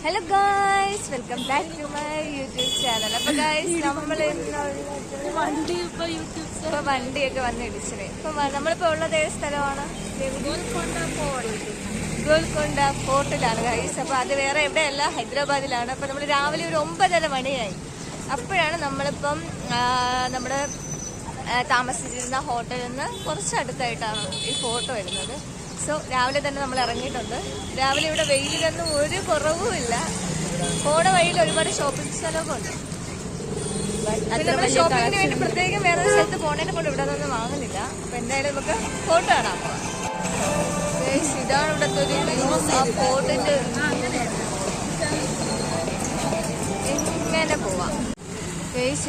Hello guys, welcome back to my YouTube channel. അപ്പൊ guys, നമ്മൾ വണ്ടിയൊക്കെ വന്ന് ഇടിച്ചത്. ഇപ്പൊ നമ്മളിപ്പോ ഉള്ളത് ഏത് സ്ഥലമാണ്? ഗോൽക്കൊണ്ട ഫോർട്ടിലാണ് ഗായ്സ്. അപ്പൊ അത് വേറെ എവിടെയല്ല, ഹൈദരാബാദിലാണ്. അപ്പൊ നമ്മൾ രാവിലെ ഒരു 9:30 മണിയായി. അപ്പോഴാണ് നമ്മളിപ്പം നമ്മുടെ താമസിച്ചിരുന്ന ഹോട്ടലിൽ നിന്ന് കുറച്ചടുത്തായിട്ടാണ് ഈ ഫോട്ടോ വരുന്നത്. സോ രാവിലെ തന്നെ നമ്മൾ ഇറങ്ങിയിട്ടുണ്ട്. രാവിലെ ഇവിടെ വെയിലിനൊന്നും ഒരു കുറവുമില്ല. പോണ വഴിയിൽ ഒരുപാട് ഷോപ്പിംഗ് സ്ഥലമൊക്കെ ഉണ്ട്. ഷോപ്പിങ്ങിന് വേണ്ടി പ്രത്യേകം വേറെ സ്ഥലത്ത് പോണേനെ കൊണ്ട് ഇവിടെ ഒന്നും വാങ്ങുന്നില്ല. അപ്പൊ എന്തായാലും നമുക്ക് ഫോട്ടോ കാണാം. ഇതാണ് ഇവിടുത്തെ ഒരു ഫോർട്ടിന്റെ. എങ്ങനെ പോവാം?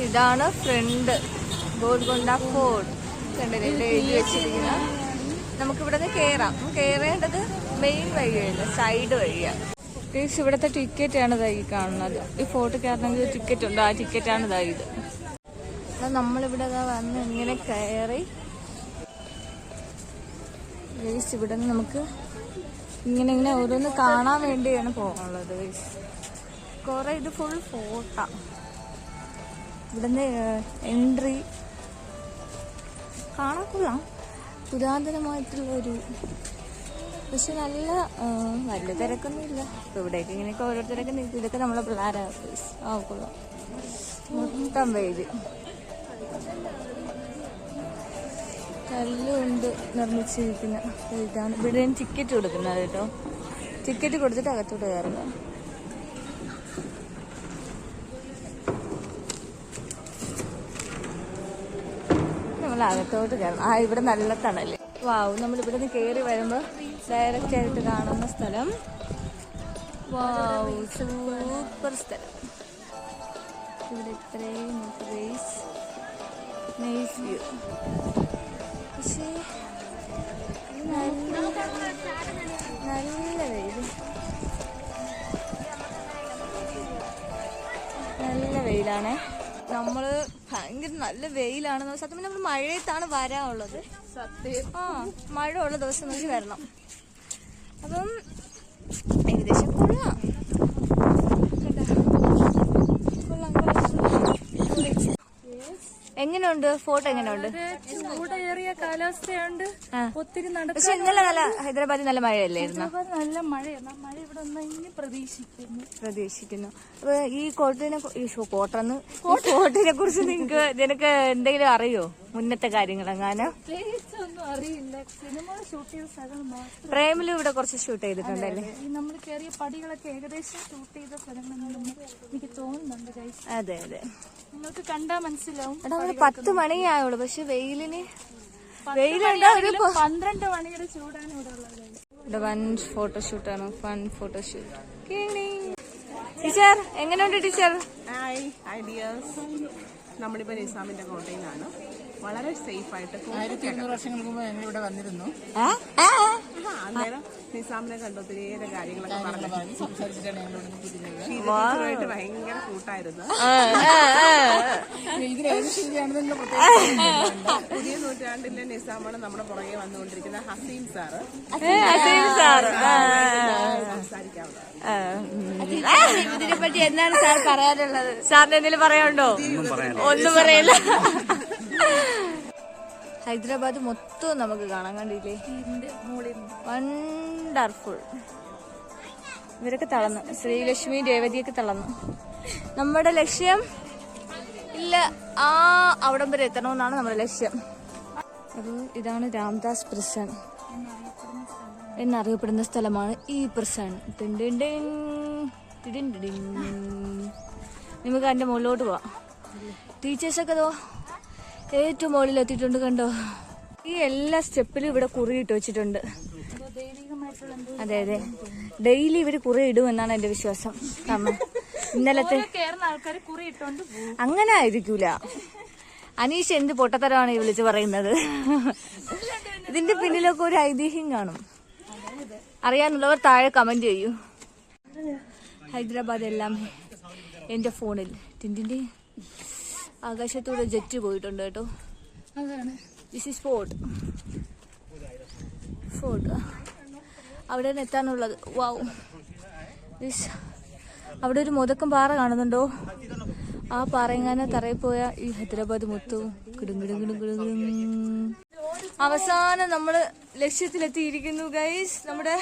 ഇതാണ് ഫ്രണ്ട് ഗോൽക്കൊണ്ട ഫോർട്ട്. കണ്ടില്ലേ, ഇവിടെ എഴുതി വെച്ചിരിക്കുന്ന. നമുക്കിവിടെ നിന്ന് കയറാം. കയറേണ്ടത് മെയിൻ വഴിയല്ല, സൈഡ് വഴിയാണ്. ഇവിടുത്തെ ടിക്കറ്റാണ് ഇതായി കാണുന്നത്. ഈ ഫോർട്ട് കയറണമെങ്കിൽ ടിക്കറ്റ് ഉണ്ട്. ആ ടിക്കറ്റാണ് ഇതായത്. നമ്മളിവിടെ വന്ന് ഇങ്ങനെ കയറി ഇവിടെ നിന്ന് നമുക്ക് ഇങ്ങനെ ഓരോന്ന് കാണാൻ വേണ്ടിയാണ് പോകുന്നത്. കുറെ ഇത് ഫുൾ ഫോർട്ടാ. ഇവിടുന്ന് എൻട്രി കാണാൻ കൊള്ളാം. പുരാതനമായിട്ടുള്ളൊരു, പക്ഷെ നല്ല വലിയ തിരക്കൊന്നുമില്ല. ഇപ്പൊ ഇവിടേക്ക് ഇങ്ങനെയൊക്കെ ഓരോരുത്തരൊക്കെ നിൽക്കും. ഇതൊക്കെ നമ്മളെ പിള്ളേരാ. കൊള്ളാം. മൊത്തം വെയില്, കല്ലുകൊണ്ട് നിർമ്മിച്ചിരിക്കുന്ന ഇതാണ്. ഇവിടെ ടിക്കറ്റ് കൊടുക്കുന്നത് കേട്ടോ. ടിക്കറ്റ് കൊടുത്തിട്ട് അകത്തോട്ട് കയറുക. അകത്തോട്ട് കയറണം. ഇവിടെ നല്ല തണല്. വാവ്, നമ്മളിവിടെ നിന്ന് കയറി വരുമ്പോൾ ഡയറക്റ്റ് ആയിട്ട് കാണുന്ന സ്ഥലം. വാവ്, സൂപ്പർ സ്ഥലം. ഇവിടെ ഇത്രയും നൈസ് വ്യൂ. പക്ഷേ നല്ല വെയിൽ, നല്ല വെയിലാണേ. നമ്മള് ഭയങ്കര നല്ല വെയിലാണെന്ന്. സത്യം നമ്മൾ മഴയത്താണ് വരാനുള്ളത്. മഴ ഉള്ള ദിവസം നോക്കി വരണം. അപ്പം ഏകദേശം കൊള്ളാം. എങ്ങനെയുണ്ട് ഫോട്ടോ? എങ്ങനെയുണ്ട്? ചൂടേറിയ കാലാവസ്ഥയുണ്ട്. ഒത്തിരി പക്ഷെ ഇന്നലെ നല്ല ഹൈദരാബാദിൽ നല്ല മഴയല്ലായിരുന്നു? നല്ല മഴയാണ്. മഴ ഇവിടെ ഒന്നും പ്രതീക്ഷിക്കുന്നു. അപ്പൊ ഈ കോട്ടിനെ കുറിച്ച് നിനക്ക് എന്തെങ്കിലും അറിയോ? മുന്നത്തെ കാര്യങ്ങളെങ്ങാനും? ഒന്നും അറിയില്ല. സിനിമ ഷൂട്ട് ചെയ്ത സ്ഥലം മാത്രം. പ്രേമിലും ഇവിടെ കുറച്ച് ഷൂട്ട് ചെയ്തിട്ടുണ്ടല്ലേ? നമ്മൾ കയറിയ പടികളൊക്കെ ഏകദേശം ഷൂട്ട് ചെയ്ത സ്ഥലങ്ങളെന്ന് എനിക്ക് തോന്നുന്നുണ്ട്. അതെ അതെ, നിങ്ങൾക്ക് കണ്ടാ മനസ്സിലാവും. 10 മണിയായുള്ളൂ. പക്ഷെ വെയിലുണ്ട്. ഒരു 12 മണിയുടെ ചൂടാണ് ഇവിടെ ഉള്ളത്. ഇവിടെ വൺ ഫോട്ടോഷൂട്ടാണ്. Fun photoshoot. ടീച്ചർ എങ്ങനെയുണ്ട് ടീച്ചർ? ഹായ് ഡിയേഴ്സ്, നമ്മളിപ്പോ നിസാമിന്റെ കോട്ടയിലാണ്. വളരെ സേഫ് ആയിട്ട് 1200 വർഷങ്ങൾക്ക് മുമ്പ് ഞങ്ങൾ ഇവിടെ വന്നിരുന്നു. അന്നേരം നിസാമിനെ കണ്ട് ഒത്തിരിയേറെ കാര്യങ്ങളൊക്കെ പറഞ്ഞു സംസാരിച്ചിട്ടാണ് ഞങ്ങൾ ഇവിടെ തിരിഞ്ഞത്. ടീച്ചറുമായിട്ട് ഭയങ്കര കൂട്ടായിരുന്നു. ഇതിലേത് ശരിയാണെന്നുള്ള പുതിയ നൂറ്റാണ്ടിലെ നിസാമാണ് നമ്മുടെ പുറകെ വന്നുകൊണ്ടിരിക്കുന്ന ഹസീം സാറ്. ഇതിനെ പറ്റി എന്താണ് സാർ പറയാനുള്ളത്? സാറിന് എന്തെങ്കിലും പറയാനുണ്ടോ? ഒന്നും പറയില്ല. ഹൈദരാബാദ് മൊത്തം നമുക്ക് കാണാൻ കണ്ടില്ലേ? വണ്ടർഫുൾ. ഇവരൊക്കെ തളർന്നു. ശ്രീലക്ഷ്മി രേവതിയൊക്കെ തളർന്നു. നമ്മുടെ ലക്ഷ്യം ഇല്ല, അവിടം വരെ എത്തണമെന്നാണ് നമ്മുടെ ലക്ഷ്യം. അപ്പോൾ ഇതാണ് രാംദാസ് പ്രിസൺ എന്നറിയപ്പെടുന്ന സ്ഥലമാണ് ഈ പ്രിസൺ. നമുക്ക് അതിന്റെ മുകളിലോട്ട് പോവാം. ടീച്ചേഴ്സൊക്കെ ഏറ്റവും മുകളിൽ എത്തിയിട്ടുണ്ട്. കണ്ടോ? ഈ എല്ലാ സ്റ്റെപ്പിലും ഇവിടെ കുറിയിട്ട് വെച്ചിട്ടുണ്ട്. അതെ അതെ, ഡെയിലി ഇവര് കുറി ഇടുമെന്നാണ് എന്റെ വിശ്വാസം. കാരണം ഇന്നലത്തെ അങ്ങനെ ആയിരിക്കൂല. അനീഷ് എന്ത് പൊട്ടത്തരമാണ് ഈ വിളിച്ച് പറയുന്നത്? ഇതിന്റെ പിന്നിലൊക്കെ ഒരു ഐതിഹ്യം കാണും. അറിയാനുള്ളവർ താഴെ കമന്റ് ചെയ്യൂ. ഹൈദരാബാദ് എല്ലാം എന്റെ ഫോണിൽ ടിൻറ്റിന്റെ ആകാശത്തൂടെ ജെറ്റ് പോയിട്ടുണ്ട് കേട്ടോ. അതാണ് ദിസ് ഈസ് ഫോർട്ട്. അവിടെ എത്താനുള്ളത്. വാവ്, അവിടെ ഒരു മുതക്കം പാറ കാണുന്നുണ്ടോ? ആ പാറയെങ്ങാനെ തറയിൽ പോയ ഈ ഹൈദരാബാദ് മൊത്തവും കിടുങ്ങിടുങ്ങിടുങ്ങിടുങ്ങി. അവസാനം നമ്മള് ലക്ഷ്യത്തിലെത്തിയിരിക്കുന്നു ഗൈസ്. നമ്മുടെ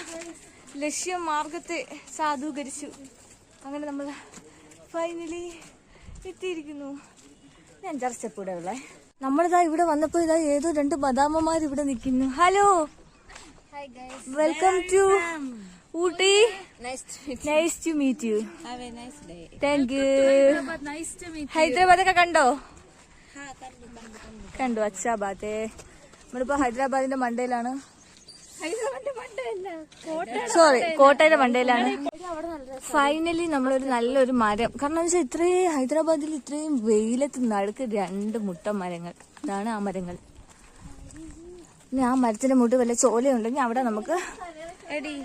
ലക്ഷ്യമാർഗത്തെ സാധൂകരിച്ചു. അങ്ങനെ നമ്മൾ ഫൈനലി എത്തിയിരിക്കുന്നു. ഞാൻ 5-6 സ്റ്റെപ്പ് ഇവിടെ ഉള്ളേ. നമ്മളിതാ ഇവിടെ വന്നപ്പോ ഇതാ ഏതോ 2 ബദാമമാർ ഇവിടെ നിൽക്കുന്നു. Hello, welcome to Ooty. Nice to meet you. Thank you. Hyderabad ഒക്കെ കണ്ടോ? കണ്ടു. അച്ഛാ ബാത്തേ. നമ്മളിപ്പോ ഹൈദരാബാദിന്റെ മണ്ടയിലാണ്. സോറി, കോട്ടയുടെ മണ്ടയിലാണ്. ഫൈനലി നമ്മളൊരു നല്ലൊരു മരം, കാരണം വെച്ചാൽ ഇത്രയും ഹൈദരാബാദിൽ ഇത്രയും വെയിലത്ത് നടുക്ക് 2 മുട്ട മരങ്ങൾ. ഇതാണ് ആ മരങ്ങൾ. ഇനി ആ മരത്തിന്റെ മുട്ട് വല്ല ചോലയുണ്ടെങ്കിൽ അവിടെ നമുക്ക്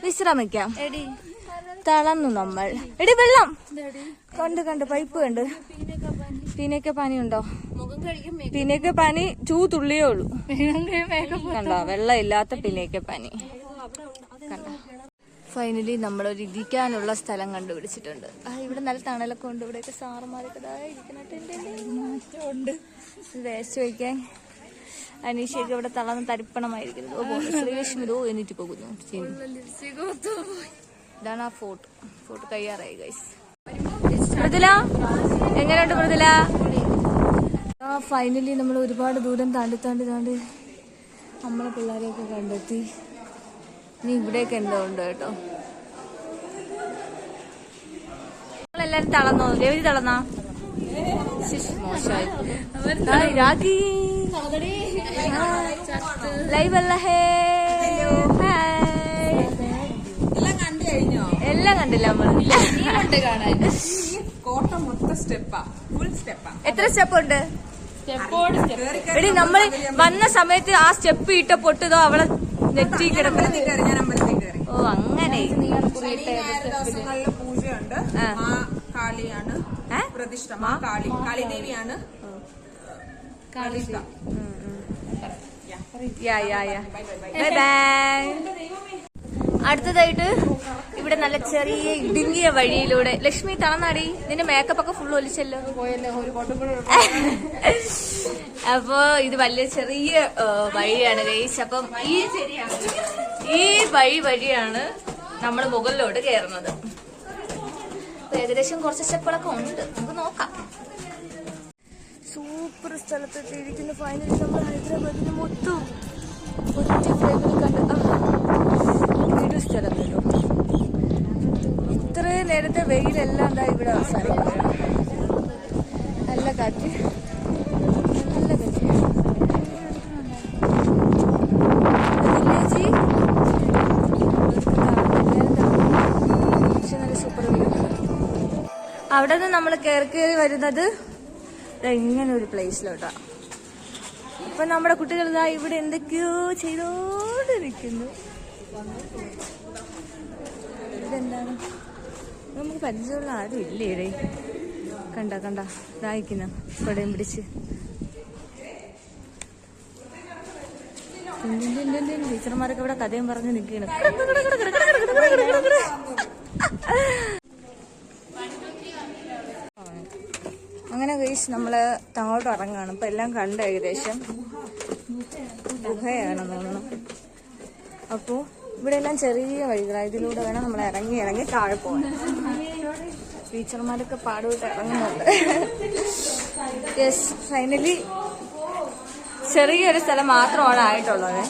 വിശ്രമിക്കാം. തളർന്നു നമ്മൾ. എടി വെള്ളം കണ്ട് പൈപ്പ് കണ്ട്. പീനൊക്കെ പനിയുണ്ടോ? പീനൊക്കെ പനി തുള്ളിയേ ഉള്ളൂ. കണ്ടോ, വെള്ളം ഇല്ലാത്ത പീനൊക്കെ പനി കണ്ട. ഫൈനലി നമ്മളൊരു ഇരിക്കാനുള്ള സ്ഥലം കണ്ടുപിടിച്ചിട്ടുണ്ട്. ഇവിടെ നല്ല തണലൊക്കെ ഉണ്ട്. ഇവിടെയൊക്കെ സാറുമാരൊക്കെ ഇരിക്കുന്നുണ്ട്. വേസ്റ്റ് വയ്ക്കാൻ അനീഷയൊക്കെ ഇവിടെ തളർന്ന് തരിപ്പണമായിരിക്കുന്നു. ശ്രീലക്ഷ്മി എന്നിട്ട് പോകുന്നു. ഇതാണ് ആ ഫോർട്ട് കയ്യാറായി ഗൈസ്. മൃദുല എങ്ങനെയുണ്ട് മൃദുല? ഫൈനലി നമ്മൾ ഒരുപാട് ദൂരം താണ്ടി നമ്മളെ പിള്ളേരെയൊക്കെ കണ്ടെത്തി. ഇനി ഇവിടെയൊക്കെ എന്തോ ഉണ്ട് കേട്ടോ. നമ്മളെല്ലാരും തളർന്നോ? രവി തളർന്നാ? മോശമായി. ലൈവ് അല്ല. ഹേ എല്ലാം കണ്ടില്ല നമ്മള്. കോട്ട മൊത്തം സ്റ്റെപ്പാ, ഫുൾ സ്റ്റെപ്പാ. എത്ര സ്റ്റെപ്പ് ഉണ്ട്? എടി നമ്മൾ വന്ന സമയത്ത് ആ സ്റ്റെപ്പ് ഇട്ട പൊട്ടതോ അവളെ നെറ്റി കിടക്കുന്നത്. ഞാൻ അമ്പലത്തിൽ കയറി. ഓ അങ്ങനെ. നല്ല പൂജയുണ്ട്. മാ കാളിയാണ് പ്രതിഷ്ഠ. മാ കാളിദേവിയാണ് പ്രതിഷ്ഠ. Bye bye. അടുത്തതായിട്ട് ഇവിടെ നല്ല ചെറിയ ഇടുങ്ങിയ വഴിയിലൂടെ. ലക്ഷ്മി തളർന്നാടി, നിന്റെ മേക്കപ്പ് ഒക്കെ ഫുൾ ഒലിച്ചല്ലോ. അപ്പൊ ഇത് വലിയ ചെറിയ വഴിയാണ് ഗൈസ്. അപ്പം ഈ വഴിയാണ് നമ്മൾ മുകളിലോട്ട് കയറുന്നത്. അപ്പൊ ഏകദേശം കുറച്ച് സ്റ്റെപ്പുകളൊക്കെ ഉണ്ട്, നമുക്ക് നോക്കാം. സൂപ്പർ സ്ഥലത്തെത്തിയിരിക്കുന്നു. ഫൈനലി നമ്മൾ ഹൈദരാബാദിന് മൊത്തം ഒറ്റ ഫ്രെയിമിൽ കണ്ട് വീട് സ്ഥലം കേട്ടോ. ഇത്രയും നേരത്തെ വെയിലെല്ലാം എന്താ ഇവിടെ അവസാനിക്കുകയാണ്. നല്ല കാറ്റ്, നല്ല കാറ്റ്. പക്ഷെ നല്ല സൂപ്പർ വീട്. അവിടെ നിന്ന് നമ്മൾ കയറി വരുന്നത് ഇങ്ങനെ ഒരു പ്ലേസിലോട്ടാ. അപ്പൊ നമ്മുടെ കുട്ടികൾ ഇതാ ഇവിടെ എന്തൊക്കെയോ ചെയ്തോണ്ടിരിക്കുന്നു. ഇതെന്താണ്? നമുക്ക് പരിചയമുള്ള ആരും ഇല്ലേ ഇവിടെ? കണ്ട ഇതായിക്കുന്ന കൊടയും പിടിച്ച്. ടീച്ചർമാരൊക്കെ ഇവിടെ കഥയും പറഞ്ഞ് നിൽക്കുകയാണ്. അങ്ങനെ ഗൈസ് നമ്മള് താഴോട്ട് ഇറങ്ങാണ്. ഇപ്പൊ എല്ലാം കണ്ട് ഏകദേശം ഗുഹയാണെന്ന് തോന്നുന്നു. അപ്പോ ഇവിടെ എല്ലാം ചെറിയ വഴികളാണ്. ഇതിലൂടെ വേണം നമ്മൾ ഇറങ്ങി താഴെ പോകാൻ. ടീച്ചർമാരൊക്കെ പാടുവിട്ട് ഇറങ്ങുന്നുണ്ട്. യെസ്, ഫൈനലി ചെറിയൊരു സ്ഥലം മാത്രമാണ് ആയിട്ടുള്ളത്.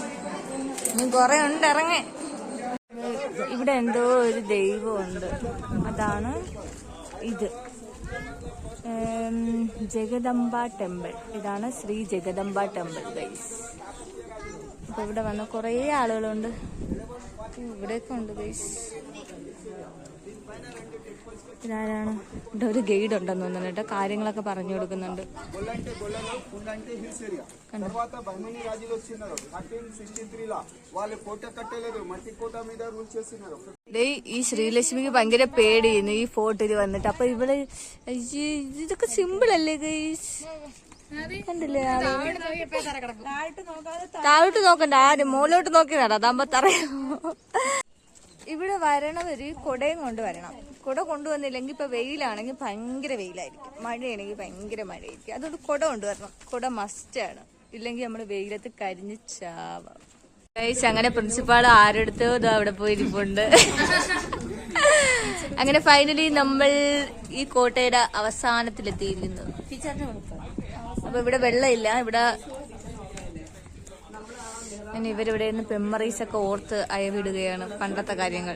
ഇനി കുറെ ഉണ്ട് ഇറങ്ങി. ഇവിടെ എന്തോ ഒരു ദൈവമുണ്ട്. അതാണ് ഇത്, ജഗദംബ ടെമ്പിൾ. ഇതാണ് ശ്രീ ജഗദംബ ടെമ്പിൾ ഗൈസ്. അപ്പൊ ഇവിടെ വന്ന കുറേ ആളുകളുണ്ട്. ഇവിടെയൊക്കെ ഉണ്ട് ഗൈസ്. ഇതാരാണ്? ഇവിടെ ഒരു ഗൈഡ് ഉണ്ടെന്ന് തോന്നുന്നു കേട്ടോ, കാര്യങ്ങളൊക്കെ പറഞ്ഞു കൊടുക്കുന്നുണ്ട്. ഈ ശ്രീലക്ഷ്മിക്ക് ഭയങ്കര പേടിയുന്നു ഈ ഫോർട്ടിൽ വന്നിട്ട്. അപ്പൊ ഇവിടെ ഇതൊക്കെ സിമ്പിൾ അല്ലേ ഗൈസ്? കണ്ടില്ലേ? താഴോട്ട് നോക്കണ്ട, ആരും മുകളിലോട്ട് നോക്കി നടാ. അതാകുമ്പോ തറയോ. ഇവിടെ വരണവര് കുടയും കൊണ്ടുവരണം. കുട കൊണ്ടുവന്നില്ലെങ്കിൽ ഇപ്പൊ വെയിലാണെങ്കിൽ ഭയങ്കര വെയിലായിരിക്കും, മഴയാണെങ്കിൽ ഭയങ്കര മഴയായിരിക്കും. അതുകൊണ്ട് കുട കൊണ്ടുവരണം. കുട മസ്റ്റാണ്, ഇല്ലെങ്കിൽ നമ്മൾ വെയിലത്ത് കരിഞ്ഞ് ചാവാം. അങ്ങനെ പ്രിൻസിപ്പാൾ ആരെടുത്തോ അവിടെ പോയി ഇരിപ്പുണ്ട്. അങ്ങനെ ഫൈനലി നമ്മൾ ഈ കോട്ടയുടെ അവസാനത്തിലെത്തിയിരിക്കുന്നു. അപ്പൊ ഇവിടെ വെള്ളമില്ല. ഇവിടെ ഇവരിവിടെ നിന്ന് മെമ്മറീസ് ഒക്കെ ഓർത്ത് അയവിടുകയാണ്, പണ്ടത്തെ കാര്യങ്ങൾ.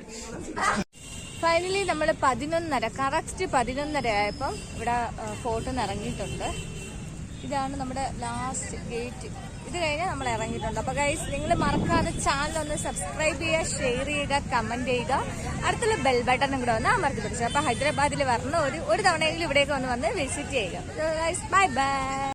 ഫൈനലി നമ്മൾ 11:30 കറക്റ്റ് 11:30 ആയപ്പം ഇവിടെ ഫോർട്ടിൽ നിന്ന് ഇറങ്ങിയിട്ടുണ്ട്. ഇതാണ് നമ്മുടെ ലാസ്റ്റ് ഗേറ്റ്. ഇത് കഴിഞ്ഞാൽ നമ്മൾ ഇറങ്ങിയിട്ടുണ്ട്. അപ്പൊ ഗൈസ്, നിങ്ങൾ മറക്കാതെ ചാനൽ ഒന്ന് സബ്സ്ക്രൈബ് ചെയ്യുക, ഷെയർ ചെയ്യുക, കമന്റ് ചെയ്യുക. അടുത്തുള്ള ബെൽ ബട്ടണും കൂടെ ഒന്ന് അമർത്തി പിടിച്ചു. അപ്പൊ ഹൈദരാബാദിൽ വരണ ഒരു തവണയെങ്കിലും ഇവിടേക്ക് വന്ന് വിസിറ്റ് ചെയ്യുക. Guys, bye bye.